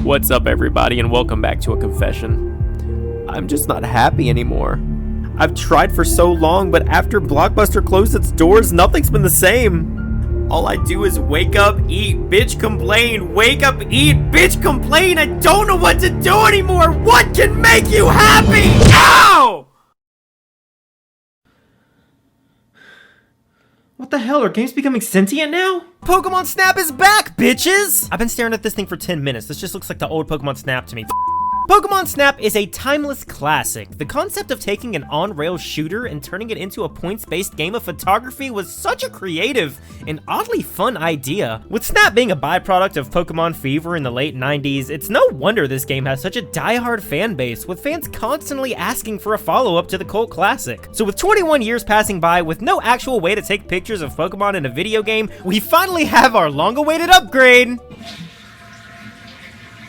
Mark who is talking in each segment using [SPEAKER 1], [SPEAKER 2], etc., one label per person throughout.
[SPEAKER 1] What's up, everybody, and welcome back to a confession. I'm just not happy anymore. I've tried for so long, but after Blockbuster closed its doors, nothing's been the same. All I do is wake up, eat, bitch, complain, wake up, eat, bitch, complain. I don't know what to do anymore. What can make you happy? Ow! What the hell, are games becoming sentient now? Pokemon Snap is back, bitches! I've been staring at this thing for 10 minutes. This just looks like the old Pokemon Snap to me. Pokemon Snap is a timeless classic. The concept of taking an on-rails shooter and turning it into a points-based game of photography was such a creative and oddly fun idea. With Snap being a byproduct of Pokemon Fever in the late 90s, it's no wonder this game has such a die-hard fan base, with fans constantly asking for a follow-up to the cult classic. So with 21 years passing by with no actual way to take pictures of Pokemon in a video game, we finally have our long-awaited upgrade!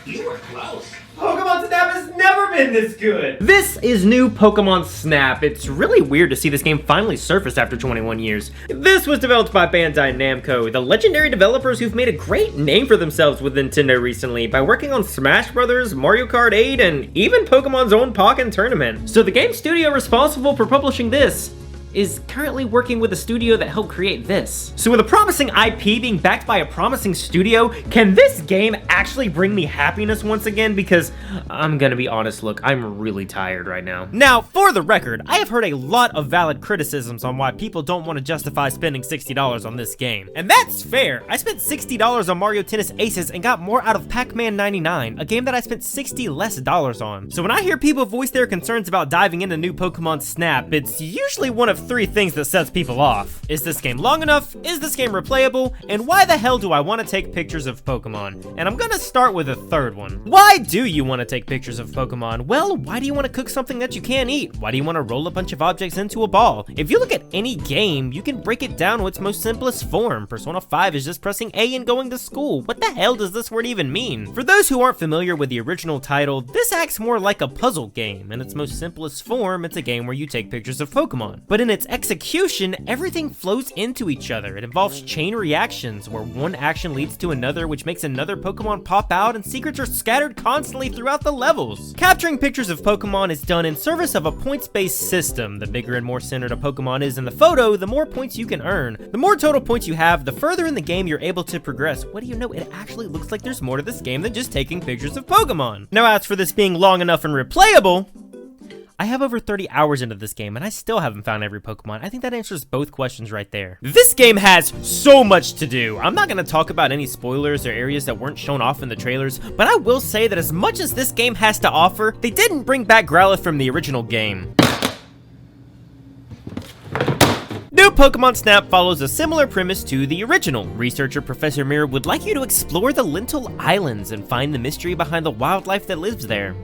[SPEAKER 2] You were close.
[SPEAKER 1] Pokemon Snap has never been this good! This is new Pokemon Snap. It's really weird to see this game finally surface after 21 years. This was developed by Bandai Namco, the legendary developers who've made a great name for themselves with Nintendo recently by working on Smash Bros., Mario Kart 8, and even Pokemon's own Pokken Tournament. So the game studio responsible for publishing this is currently working with the studio that helped create this. So with a promising IP being backed by a promising studio, can this game actually bring me happiness once again? Because I'm gonna be honest, look, I'm really tired right now. Now, for the record, I have heard a lot of valid criticisms on why people don't want to justify spending $60 on this game. And that's fair. I spent $60 on Mario Tennis Aces and got more out of Pac-Man 99, a game that I spent $60 less on. So when I hear people voice their concerns about diving into new Pokemon Snap, it's usually one of three things that sets people off. Is this game long enough? Is this game replayable? And why the hell do I want to take pictures of Pokemon? And I'm gonna start with a third one. Why do you want to take pictures of Pokemon? Well, why do you want to cook something that you can't eat? Why do you want to roll a bunch of objects into a ball? If you look at any game, you can break it down to its most simplest form. Persona 5 is just pressing A and going to school. What the hell does this word even mean? For those who aren't familiar with the original title, this acts more like a puzzle game. In its most simplest form, it's a game where you take pictures of Pokemon. But in its execution, everything flows into each other. It involves chain reactions, where one action leads to another, which makes another Pokemon pop out, and secrets are scattered constantly throughout the levels. Capturing pictures of Pokemon is done in service of a points-based system. The bigger and more centered a Pokemon is in the photo, the more points you can earn. The more total points you have, the further in the game you're able to progress. What do you know, it actually looks like there's more to this game than just taking pictures of Pokemon. Now, as for this being long enough and replayable, I have over 30 hours into this game, and I still haven't found every Pokemon. I think that answers both questions right there. This game has so much to do. I'm not going to talk about any spoilers or areas that weren't shown off in the trailers, but I will say that as much as this game has to offer, they didn't bring back Growlithe from the original game. New Pokemon Snap follows a similar premise to the original. Researcher Professor Mirror would like you to explore the Lental Islands and find the mystery behind the wildlife that lives there.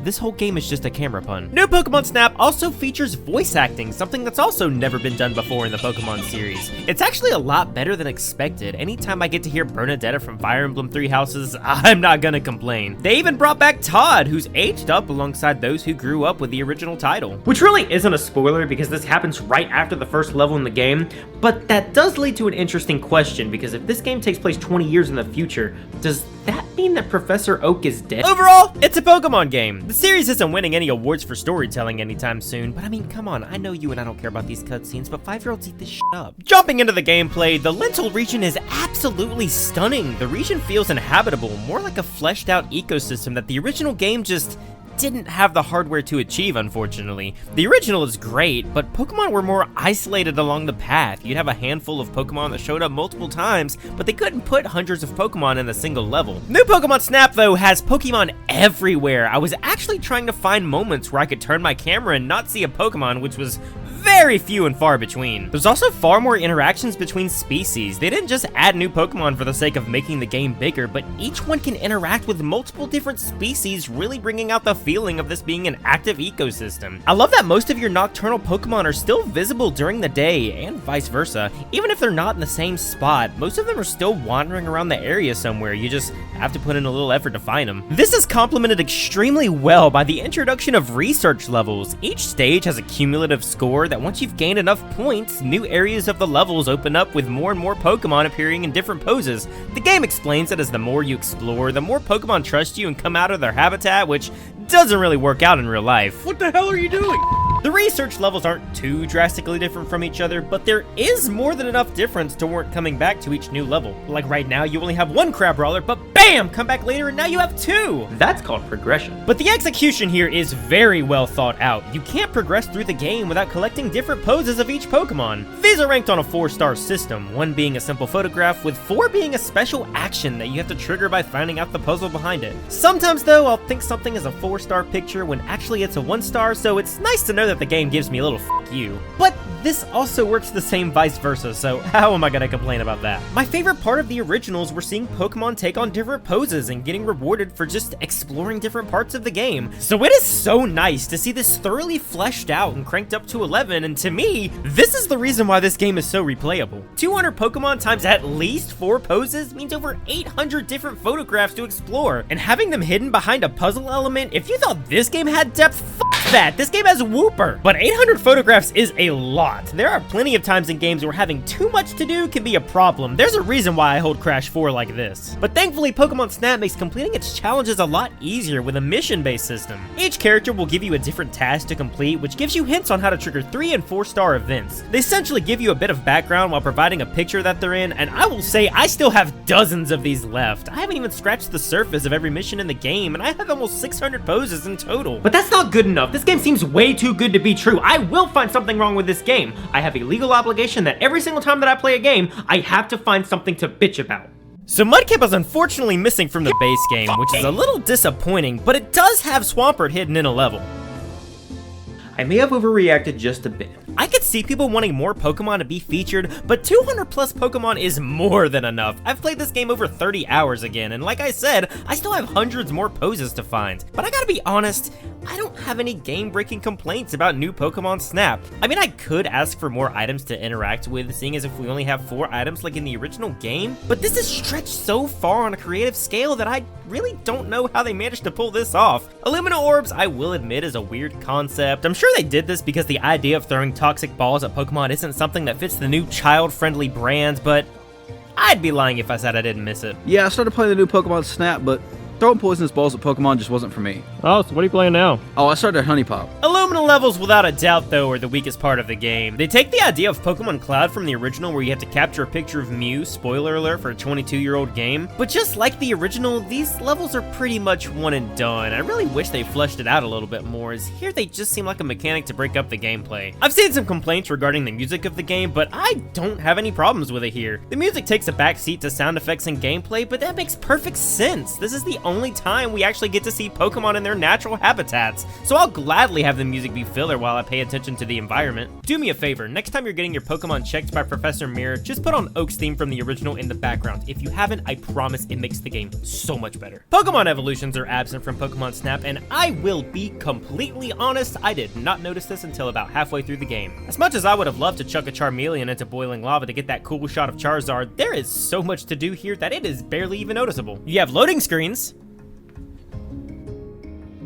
[SPEAKER 1] This whole game is just a camera pun. New Pokemon Snap also features voice acting, something that's also never been done before in the Pokemon series. It's actually a lot better than expected. Anytime I get to hear Bernadetta from Fire Emblem Three Houses, I'm not gonna complain. They even brought back Todd, who's aged up alongside those who grew up with the original title. Which really isn't a spoiler because this happens right after the first level in the game, but that does lead to an interesting question, because if this game takes place 20 years in the future, does that mean that Professor Oak is dead? Overall, it's a Pokemon game. The series isn't winning any awards for storytelling anytime soon, but I mean, come on, I know you and I don't care about these cutscenes, but 5-year-olds eat this shit up. Jumping into the gameplay, the Lental region is absolutely stunning. The region feels inhabitable, more like a fleshed out ecosystem that the original game just didn't have the hardware to achieve, unfortunately. The original is great, but Pokemon were more isolated along the path. You'd have a handful of Pokemon that showed up multiple times, but they couldn't put hundreds of Pokemon in a single level. New Pokemon Snap, though, has Pokemon everywhere. I was actually trying to find moments where I could turn my camera and not see a Pokemon, which was very few and far between. There's also far more interactions between species. They didn't just add new Pokemon for the sake of making the game bigger, but each one can interact with multiple different species, really bringing out the feeling of this being an active ecosystem. I love that most of your nocturnal Pokemon are still visible during the day, and vice versa. Even if they're not in the same spot, most of them are still wandering around the area somewhere. You just have to put in a little effort to find them. This is complemented extremely well by the introduction of research levels. Each stage has a cumulative score that once you've gained enough points, new areas of the levels open up with more and more Pokemon appearing in different poses. The game explains that as the more you explore, the more Pokemon trust you and come out of their habitat, which doesn't really work out in real life.
[SPEAKER 2] What the hell are you doing?
[SPEAKER 1] The research levels aren't too drastically different from each other, but there is more than enough difference to warrant coming back to each new level. Like right now, you only have one Crabrawler, but BAM! Come back later and now you have two! That's called progression. But the execution here is very well thought out. You can't progress through the game without collecting different poses of each Pokemon. These are ranked on a 4-star system, 1 being a simple photograph, with 4 being a special action that you have to trigger by finding out the puzzle behind it. Sometimes though, I'll think something is a 4-star picture when actually it's a 1-star, so it's nice to know that the game gives me a little f you. But this also works the same vice versa, so how am I gonna complain about that? My favorite part of the originals were seeing Pokemon take on different poses and getting rewarded for just exploring different parts of the game. So it is so nice to see this thoroughly fleshed out and cranked up to 11, and to me, this is the reason why this game is so replayable. 200 Pokemon times at least 4 poses means over 800 different photographs to explore, and having them hidden behind a puzzle element, if you thought this game had depth, f that, this game has Wooper. But 800 photographs is a lot. There are plenty of times in games where having too much to do can be a problem. There's a reason why I hold Crash 4 like this. But thankfully, Pokemon Snap makes completing its challenges a lot easier with a mission-based system. Each character will give you a different task to complete, which gives you hints on how to trigger 3- and 4-star events. They essentially give you a bit of background while providing a picture that they're in, and I will say I still have dozens of these left. I haven't even scratched the surface of every mission in the game, and I have almost 600 poses in total. But that's not good enough. This game seems way too good to be true. I will find something wrong with this game. I have a legal obligation that every single time that I play a game, I have to find something to bitch about. So Mudkip is unfortunately missing from the base game, which is a little disappointing, but it does have Swampert hidden in a level. I may have overreacted just a bit. I could see people wanting more Pokemon to be featured, but 200 plus Pokemon is more than enough. I've played this game over 30 hours again, and like I said, I still have hundreds more poses to find. But I gotta be honest, I don't have any game-breaking complaints about new Pokemon Snap. I mean, I could ask for more items to interact with, seeing as if we only have 4 items like in the original game, but this is stretched so far on a creative scale that I really don't know how they managed to pull this off. Illumina Orbs, I will admit, is a weird concept. I'm sure they did this because the idea of throwing toxic balls at Pokemon isn't something that fits the new child-friendly brand, but I'd be lying if I said I didn't miss it.
[SPEAKER 2] Yeah, I started playing the new Pokemon Snap, but throwing poisonous balls at Pokemon just wasn't for me.
[SPEAKER 3] Oh, so what are you playing now?
[SPEAKER 2] Oh, I started Honey Pop.
[SPEAKER 1] Illumina levels, without a doubt, though, are the weakest part of the game. They take the idea of Pokemon Cloud from the original, where you have to capture a picture of Mew, spoiler alert for a 22-year-old game, but just like the original, these levels are pretty much one and done. I really wish they fleshed it out a little bit more, as here they just seem like a mechanic to break up the gameplay. I've seen some complaints regarding the music of the game, but I don't have any problems with it here. The music takes a backseat to sound effects and gameplay, but that makes perfect sense. This is the only time we actually get to see Pokemon in their natural habitats, so I'll gladly have the music be filler while I pay attention to the environment. Do me a favor, next time you're getting your Pokemon checked by Professor Mirror, just put on Oak's theme from the original in the background. If you haven't, I promise it makes the game so much better. Pokemon evolutions are absent from Pokemon Snap, and I will be completely honest, I did not notice this until about halfway through the game. As much as I would have loved to chuck a Charmeleon into boiling lava to get that cool shot of Charizard, there is so much to do here that it is barely even noticeable. You have loading screens.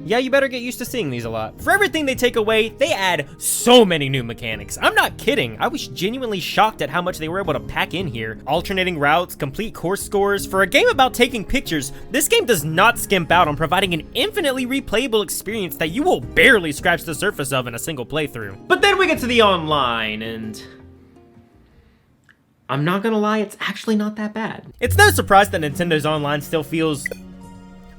[SPEAKER 1] Yeah, you better get used to seeing these a lot. For everything they take away, they add so many new mechanics. I'm not kidding. I was genuinely shocked at how much they were able to pack in here. Alternating routes, complete course scores. For a game about taking pictures, this game does not skimp out on providing an infinitely replayable experience that you will barely scratch the surface of in a single playthrough. But then we get to the online, and I'm not gonna lie, it's actually not that bad. It's no surprise that Nintendo's online still feels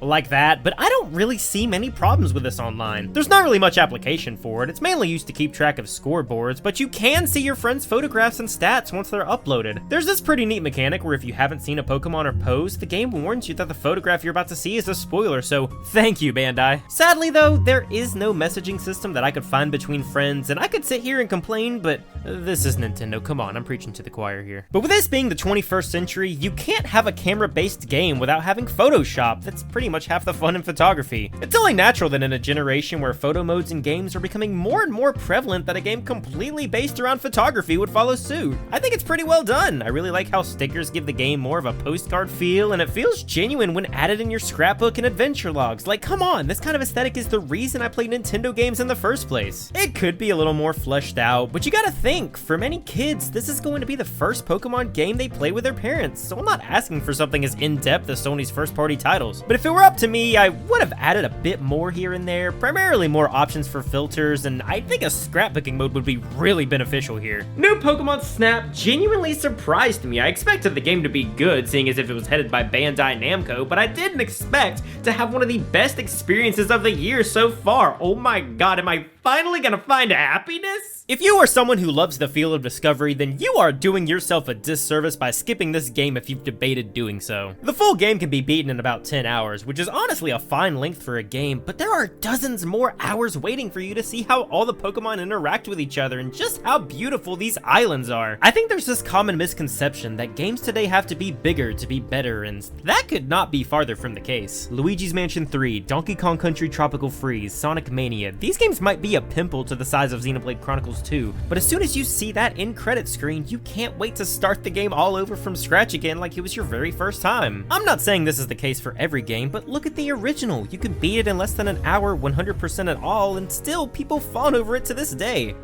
[SPEAKER 1] like that, but I don't really see many problems with this online. There's not really much application for it. It's mainly used to keep track of scoreboards, but you can see your friends' photographs and stats once they're uploaded. There's this pretty neat mechanic where if you haven't seen a Pokemon or pose, the game warns you that the photograph you're about to see is a spoiler, so thank you, Bandai. Sadly though, there is no messaging system that I could find between friends, and I could sit here and complain, but this is Nintendo, come on, I'm preaching to the choir here. But with this being the 21st century, you can't have a camera-based game without having Photoshop. That's pretty much half the fun in photography. It's only natural that in a generation where photo modes in games are becoming more and more prevalent that a game completely based around photography would follow suit. I think it's pretty well done. I really like how stickers give the game more of a postcard feel, and it feels genuine when added in your scrapbook and adventure logs. Like, come on, this kind of aesthetic is the reason I play Nintendo games in the first place. It could be a little more fleshed out, but you gotta think, for many kids, this is going to be the first Pokemon game they play with their parents, so I'm not asking for something as in-depth as Sony's first-party titles. But if it were up to me, I would have added a bit more here and there, primarily more options for filters, and I think a scrapbooking mode would be really beneficial here. New Pokemon Snap genuinely surprised me. I expected the game to be good, seeing as if it was headed by Bandai Namco, but I didn't expect to have one of the best experiences of the year so far. Oh my god, am I finally gonna find happiness? If you are someone who loves the feel of discovery, then you are doing yourself a disservice by skipping this game if you've debated doing so. The full game can be beaten in about 10 hours, which is honestly a fine length for a game, but there are dozens more hours waiting for you to see how all the Pokemon interact with each other and just how beautiful these islands are. I think there's this common misconception that games today have to be bigger to be better, and that could not be farther from the case. Luigi's Mansion 3, Donkey Kong Country Tropical Freeze, Sonic Mania, these games might be a pimple to the size of Xenoblade Chronicles 2, but as soon as you see that end credit screen, you can't wait to start the game all over from scratch again like it was your very first time. I'm not saying this is the case for every game, but look at the original. You can beat it in less than an hour, 100% at all, and still people fawn over it to this day.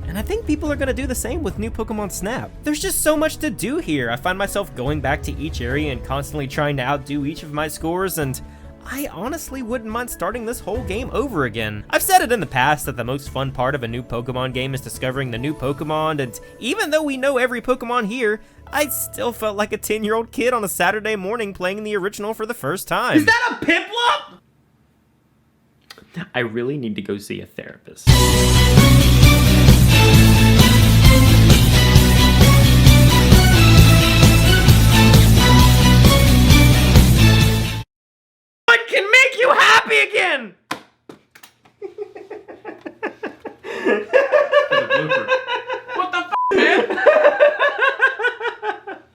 [SPEAKER 1] And I think people are going to do the same with new Pokemon Snap. There's just so much to do here. I find myself going back to each area and constantly trying to outdo each of my scores, and I honestly wouldn't mind starting this whole game over again. I've said it in the past that the most fun part of a new Pokemon game is discovering the new Pokemon, and even though we know every Pokemon here, I still felt like a 10-year-old kid on a Saturday morning playing the original for the first time. Is that a Piplup? I really need to go see a therapist.